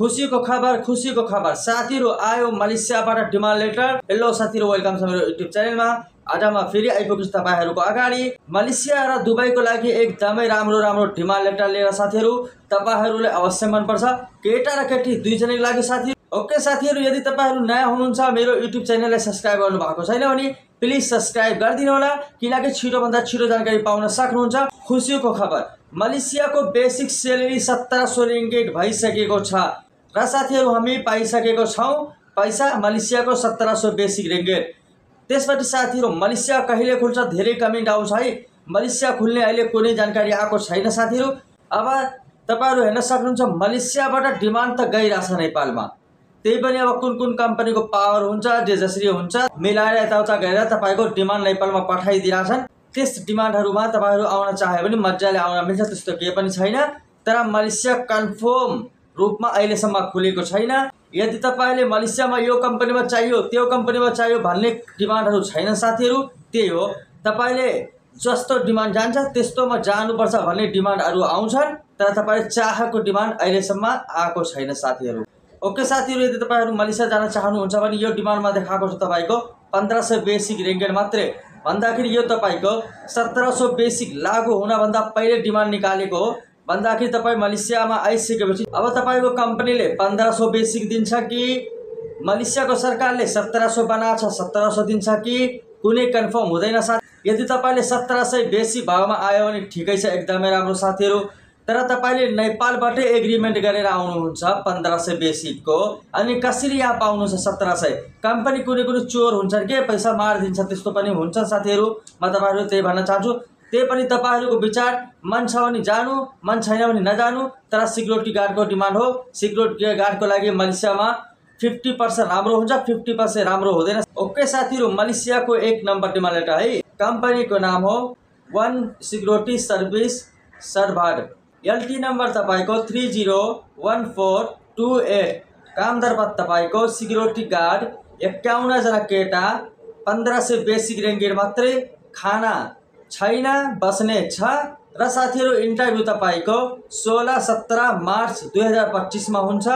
खुसीको खबर साथीहरु आयो मलेसियाबाट डिमान्ड लेटर। हेलो साथीहरु, वेलकम छ मेरो युट्युब च्यानलमा। आज म फेरि आइपुगेछु तपाईहरुको अगाडि मलेसिया र दुबईको लागि एकदमै राम्रो डिमान्ड लेटर लिएर। साथीहरु तपाईहरुले अवश्य मन पर्छ, केटा र केटी दुई जनाको लागि साथी। ओके साथीहरु, यदि तपाईहरु नयाँ हुनुहुन्छ मेरो युट्युब च्यानललाई सब्स्क्राइब गर्नु भएको छैन भने प्लिज सब्स्क्राइब गरिदिनु होला, किनकि छिटो भन्दा छिटो जानकारी पाउन सक्नुहुन्छ। खुसीको खबर, मलेसियाको बेसिक स्यालेरी 1700 रिङ्गिट भइसकेको छ र साथीहरु हामी पाइसकेको छौं पैसा मलेसियाको 1700 बेसिक रिङ्गिट। त्यसपछि साथीहरु मलेसिया कहिले खुल्छ धेरै कमेन्ट आउँछ है। मलेसिया खुल्ने अहिले कुनै जानकारी आएको छैन साथीहरु। अब तपाईहरु हेर्न सक्नुहुन्छ मलेसियाबाट डिमान्ड त गइरहेछ नेपालमा, त्यही पनि अब कुन कम्पनीको पावर हुन्छ जे जसरी हुन्छ मिलाएर यताउता गरेर तपाईको डिमान्ड नेपालमा पठाइदिरहेछन्। त्यस डिमान्डहरुमा तपाईहरु आउन चाहे पनि मज्जाले आउन मिल्छ, त्यस्तो केही पनि छैन। तर मलेसिया कन्फर्म रूपमा अहिलेसम्म खुलेको छैन। यदि तपाईले मलेसियामा यो कम्पनीमा चाहियो त्यो कम्पनीमा चाहियो भन्ने डिमान्डहरु छैन साथीहरु। त्यही हो, तपाईले जस्तो डिमान्ड जान्छ त्यस्तोमा जानुपर्छ भन्ने डिमान्डहरु आउँछन्, तर तपाईले चाहेको डिमान्ड अहिलेसम्म आएको छैन साथीहरु। ओके साथीहरु, यदि तपाईहरु मलेसिया जान चाहनुहुन्छ भने यो डिमान्डमा देखाएको छ तपाईको 1500 बेसिक रिङ्गिट मात्रै, भन्दाखेरि यो तपाईको 1700 बेसिक लागू हुन भन्दा पहिले डिमान्ड निकालेको हो। भन्दाखेरि तपाई मलेसियामा आइसकेपछि अब तपाईको कम्पनीले 1500 बेसिक दिन्छ कि मलेसियाको सरकारले 1700 बनाछ 1700 दिन्छ कि कुनै कन्फर्म हुँदैन साथी। यदि तपाईले 1700 बेसी भावमा आयो भने ठिकै छ, एकदमै राम्रो साथीहरु। तर तपाईले नेपालबाटै एग्रीमेन्ट गरेर आउनुहुन्छ 1500 बेसिकको, अनि कसरी यहाँ पाउनुहुन्छ 1700? कम्पनी कुनै चोर हुन्छन् के पैसा मारिदिन्छ, त्यस्तो पनि हुन्छ साथीहरु। म तपाईहरुले त्यही भन्न चाहन्छु। त्यही पनि तपाईहरुको विचार, मन छ भने जानु, मन छैन भने नजानु। तर सिक्युरिटी गार्डको डिमान्ड हो। सिक्युरिटी गार्डको लागि मलेसियामा 50% राम्रो हुन्छ, 50% राम्रो हुँदैन। ओके साथीहरु, मलेसियाको 1 नम्बर डिमान्ड लेटर है। कम्पनीको नाम हो one security service server. LT number तपाईको 301428। कामदार पद तपाईको सिक्युरिटी गार्ड 51 जना केटा, 1500 बेसिक रिङ्गिट मात्रै, खाना छैन, बस्ने छ। र साथीहरु इन्टरभ्यु तपाईको 16-17 मार्च 2025 मा हुन्छ।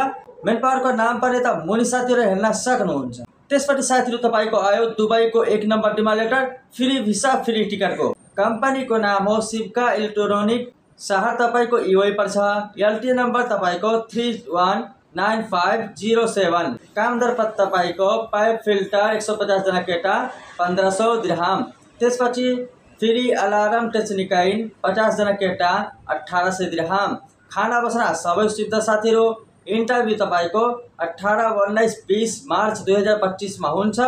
मेन पावरको नाम पनि त मुनि साथीहरु हेर्न सक्नुहुन्छ। त्यसपछि साथीहरु तपाईको आयो दुबईको 1 number demand letter, free visa free टिकटको। कम्पनीको नाम हो सिप्का इलेक्ट्रोनिक, शहर तपाईको युए पर्छ। एलटी नम्बर तपाईको 319507। कामदार पद तपाईको पाइप फिल्टर 150 जना केटा, 1500 दिरहम। त्यसपछि फ्री अलार्म टेक्निकाइन 50 जना केटा, 1800 दिरहम। खाना बस्न सबै सुविधा साथीहरु। इन्टरभ्यु तपाईको 18-19-20 मार्च 2025 मा हुन्छ।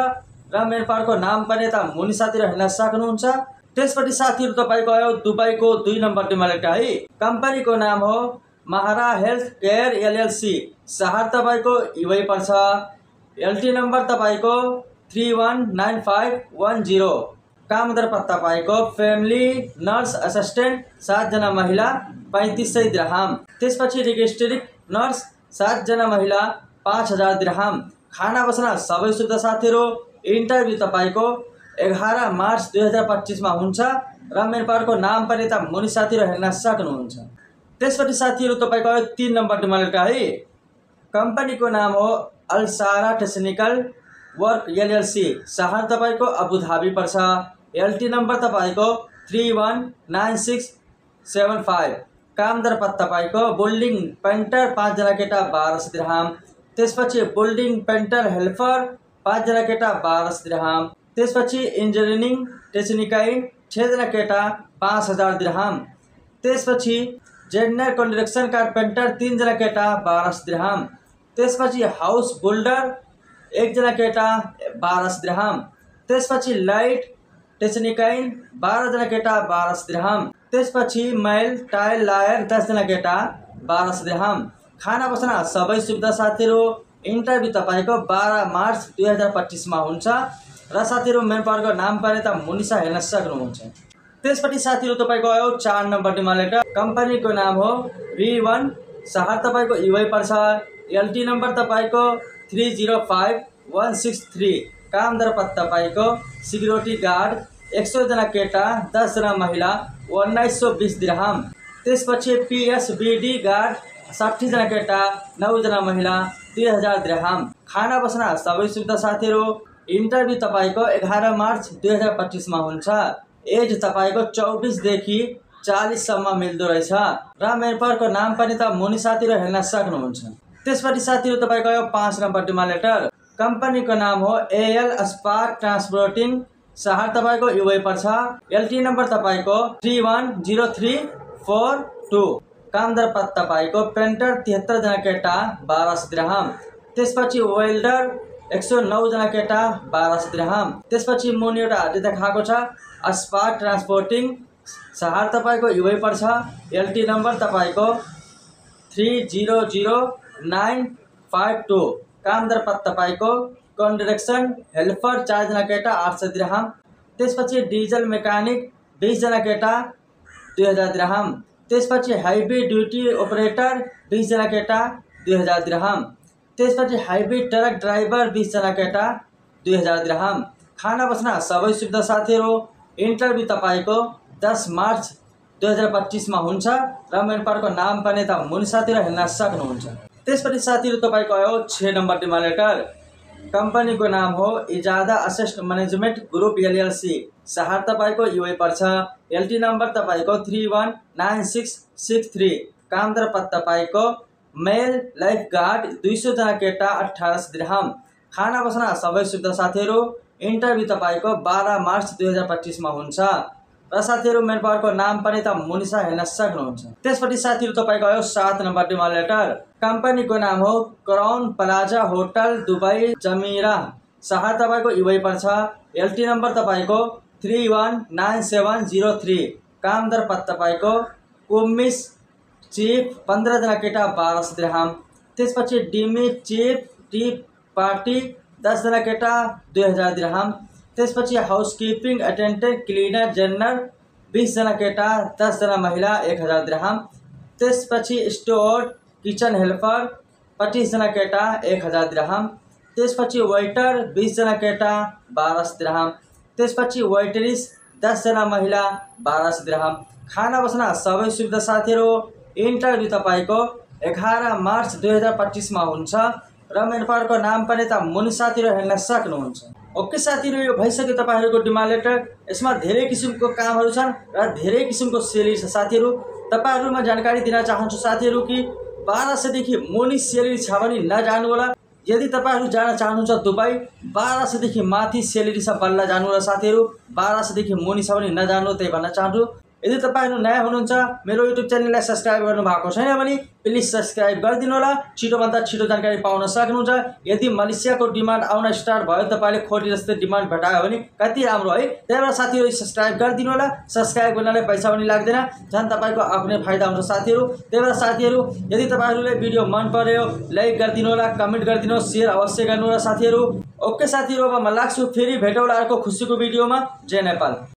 र मेन पावरको नाम पनि त मुनि साथीहरु हेर्न सक्नुहुन्छ। त्यसपछि साथीहरु तपाईको आयो दुबईको 2 नम्बर डिमान्ड लेटर है। कम्पनीको नाम हो महारा हेल्थ केयर एलएलसी, शहर तपाईको युए पर्छ। एलटी नम्बर तपाईको 319510। कामदार पद तपाईको फ्यामिली नर्स असिस्टेन्ट 7 जना महिला, 3500 दिरहम। त्यसपछि रिजिस्ट्रिक नर्स 7 जना महिला, 5000 दिरहम। खाना बस्न सबै सुविधा साथीहरु। इन्टरभ्यु तपाईको 11 मार्च 2025 मा हुन्छ। र मेन पावरको नाम पनि त मुनि साथीहरु हेर्न सक्नुहुन्छ। त्यसपछि साथीहरु तपाईको 3 नम्बर डिमान्ड लेटर है। कम्पनीको नाम हो अल्सारा टेक्निकल वर्क एलएलसी, शहर तपाईको अबुधाबी पर्छ। एलटी नम्बर तपाईको 319675। कामदार पद तपाईको बिल्डिङ पेन्टर 5 जना केटा, 1200 दिरहम। त्यसपछि बिल्डिङ पेन्टर हेल्पर 5 जना केटा, 1200 दिरहम। त्यसपछि इन्जिनियरिङ टेक्निकाइन 6 जना केटा, 5000 दिरहम। त्यसपछि जेनरल कन्स्ट्रक्सन कारपेन्टर 3 जना केटा, 1200 दिरहम। त्यसपछि हाउस बिल्डर 1 जना केटा, 1200 दिरहम। त्यसपछि लाइट टेक्निकाइन 12 जना केटा, 1200 दिरहम। त्यसपछि मेल टाइल लायर 10 जना केटा, 1200 दिरहम। खाना बस्न सबै सुविधा साथीहरु। इन्टरभ्यु तपाईको 12 मार्च 2025 मा हुन्छ। र साथीहरु मेन पावरको नाम पनि त मुनिसा हेर्न सक्नुहुन्छ। त्यसपछि साथीहरु तपाईको आयो 4 नम्बर डिमान्ड लेटर। कम्पनीको नाम हो V1, शहर तपाईको युए पर्छ। एलटी नम्बर तपाईको 305163। कामदार पद तपाईको सिक्युरिटी गार्ड 100 जना केटा, 10 जना महिला, 1920 दिरहम। त्यसपछि पीएसबीडी गार्ड 60 जना केटा 9 जना महिला 2000 दिरहम। खाना बस्न सबै सुविधा साथीहरू। इन्टरभ्यू तपाईको 11 मार्च 2025 मा हुन्छ। एज तपाईको 24 देखि 40 सम्म मिल्दो रहेछ र मेम्बरको नाम पनि त मुनि साथीहरू हेर्न सक्नुहुन्छ। त्यसपछि साथीहरू तपाईको 5 नम्बर डिमान्ड लेटर। कम्पनीको नाम हो एएल स्पार्क ट्रान्सपोर्टिङ। शहर तपाईको युए पर्छ। एलटी नम्बर तपाईको 310342। कामदार पद तपाईको पेन्टर 73 जना केटा 1200 दिरहम। त्यसपछि वेल्डर 109 जना केटा 1200 दिरहम। त्यसपछि मुनि एउटा हात देखाएको छ स्पार्क ट्रान्सपोर्टिङ। शहर तपाईको युए पर्छ। एलटी नम्बर तपाईको 300952। कामदार पद तपाईको कन्स्ट्रक्सन हेल्पर 4 जना केटा 800 दिरहम। त्यसपछि डिजल मेकानिक 20 जना केटा 2000 दिरहम। त्यसपछि हाइवे ड्युटी अपरेटर 20 जना केटा 2000 दिरहम। त्यसपछि हाइवे ट्रक ड्राइभर 20 जना केटा 2000 दिरहम। खाना बस्न सबै सुविधा साथीहरू। इन्टरभ्यू तपाईको 10 मार्च 2025 मा हुन्छ र मेम्बरको नाम पनि त मुनि साथीहरू हेर्न सक्नुहुन्छ। त्यसपछि साथीहरू तपाईको आयो 6 नम्बर डिमान्ड लेटर। कम्पनीको नाम हो इजादा असेस्ट म्यानेजमेन्ट ग्रुप एलएलसी। शहर तपाईको युए पर्छ। एलटी नम्बर तपाईको 319663। कामदार पद तपाईको मेल लाइफ गार्ड 200 जना केटा 1800 दिरहम। खाना बस्न सबै सुविधा साथीहरू। इन्टरभ्यू तपाईको 12 मार्च 2025 मा हुन्छ र साथीहरू मेम्बरको नाम पनि त मुनिसा हेर्न सक्नुहुन्छ। त्यसपछि साथीहरू तपाईको आयो 7 नम्बर डिमान्ड लेटर। कम्पनीको नाम हो क्राउन प्लाजा होटल दुबई जमिरा। शहर तपाईको युए पर्छ। एलटी नम्बर तपाईको 319703। कामदार पद तपाईको कुमिस चिफ 15 जना केटा 1200 दिरहम। त्यसपछि डिमी चिफ टी पार्टी 10 जना केटा 2000 दिरहम। त्यसपछि हाउसकिपिङ अटेन्डेन्ट क्लिनर जनरल 20 जना केटा 10 जना महिला 1000 दिरहम। त्यसपछि स्टोर किचन हेल्पर 25 जना केटा 1000 दिरहम। त्यसपछि वेटर 20 जना केटा 1200 दिरहम। त्यसपछि वेटरिस 10 जना महिला 1200 दिरहम। खाना बस्न सबै सुविधा साथीहरू। इन्टरभ्यू तपाईको 11 मार्च 2025 मा हुन्छ र मेम्बरको नाम पनि त मुनि साथीहरू हेर्न सक्नुहुन्छ। ओके साथीहरू, यो भइसक्यो तपाईहरूको डिमान्ड लेटर। यसमा धेरै किसिमको कामहरू छन् र धेरै किसिमको सेलेरी छ साथीहरू। तपाईहरुमा जानकारी दिन चाहन्छु साथीहरू कि 1200 देखि मुनि सेलेरी छ भने नजानु होला। यदि तपाईहरु जान चाहनुहुन्छ दुबई 1200 देखि माथि सेलेरी छ बल्ल जानु होला साथीहरू। 1200 देखि मुनि छ भने नजानु, त्यही भन्न चाहन्छु। यदि तपाईहरु नयाँ हुनुहुन्छ, मेरो युट्युब च्यानललाई सब्स्क्राइब गर्नु भएको छैन भने प्लिज सब्स्क्राइब गरिदिनु होला। छिटोभन्दा छिटो जानकारी पाउन सक्नुहुन्छ। यदि मलेसियाको डिमान्ड आउन स्टार्ट भयो, तपाईले खोटी जस्तै डिमान्ड भेटायो भने कति राम्रो है। त्यही भएर साथीहरू सब्स्क्राइब गरिदिनु होला। सब्स्क्राइब गर्नलाई पैसा पनि लाग्दैन, झन् तपाईको आफ्नै फाइदा हुन्छ साथीहरू। त्यही भएर साथीहरू, यदि तपाईहरुले भिडियो मन पर्यो लाइक गरिदिनु होला, कमेन्ट गरिदिनु, शेयर अवश्य गर्नु होला साथीहरू। ओके साथीहरू, अब म लाग्छु फेरि भेटौँला अर्को खुसीको भिडियोमा। जय नेपाल।